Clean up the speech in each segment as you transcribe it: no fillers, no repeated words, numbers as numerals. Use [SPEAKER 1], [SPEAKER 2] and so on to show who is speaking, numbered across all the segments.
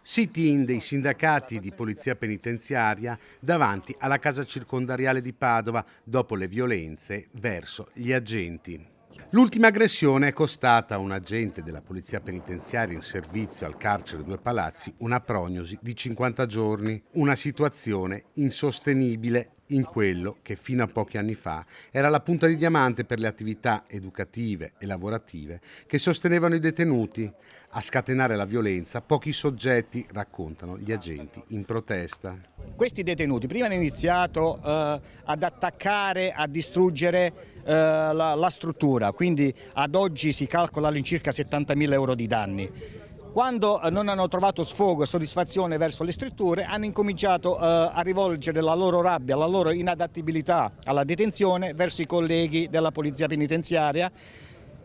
[SPEAKER 1] Sit-in dei sindacati di polizia penitenziaria davanti alla casa circondariale di Padova dopo le violenze verso gli agenti. L'ultima aggressione è costata a un agente della polizia penitenziaria in servizio al carcere Due Palazzi una prognosi di 50 giorni, una situazione insostenibile in quello che fino a pochi anni fa era la punta di diamante per le attività educative e lavorative che sostenevano i detenuti. A scatenare la violenza pochi soggetti, raccontano gli agenti in protesta.
[SPEAKER 2] Questi detenuti prima hanno iniziato ad attaccare, a distruggere la struttura, quindi ad oggi si calcola all'incirca 70.000 euro di danni. Quando non hanno trovato sfogo e soddisfazione verso le strutture, hanno incominciato a rivolgere la loro rabbia, la loro inadattabilità alla detenzione verso i colleghi della polizia penitenziaria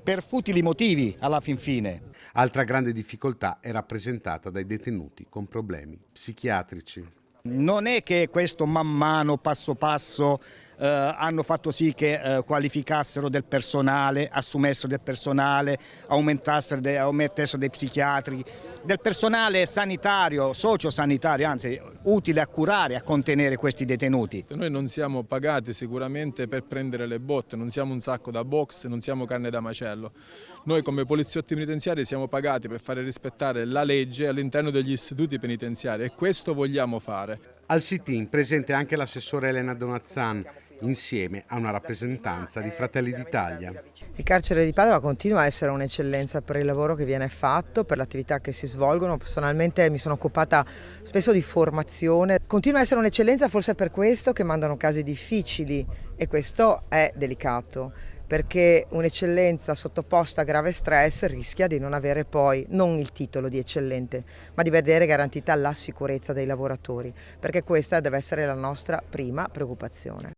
[SPEAKER 2] per futili motivi alla fin fine.
[SPEAKER 1] Altra grande difficoltà è rappresentata dai detenuti con problemi psichiatrici.
[SPEAKER 2] Non è che questo man mano, passo passo, hanno fatto sì che qualificassero del personale, assumessero del personale, aumentassero dei psichiatri, del personale sanitario, sociosanitario, anzi utile a curare, a contenere questi detenuti.
[SPEAKER 3] Noi non siamo pagati sicuramente per prendere le botte, non siamo un sacco da box, non siamo carne da macello. Noi come poliziotti penitenziari siamo pagati per fare rispettare la legge all'interno degli istituti penitenziari e questo vogliamo fare.
[SPEAKER 1] Al sit-in presente anche l'assessore Elena Donazzan, insieme a una rappresentanza di Fratelli d'Italia.
[SPEAKER 4] Il carcere di Padova continua a essere un'eccellenza per il lavoro che viene fatto, per le attività che si svolgono. Personalmente mi sono occupata spesso di formazione. Continua a essere un'eccellenza forse per questo che mandano casi difficili e questo è delicato, perché un'eccellenza sottoposta a grave stress rischia di non avere poi non il titolo di eccellente, ma di vedere garantita la sicurezza dei lavoratori, perché questa deve essere la nostra prima preoccupazione.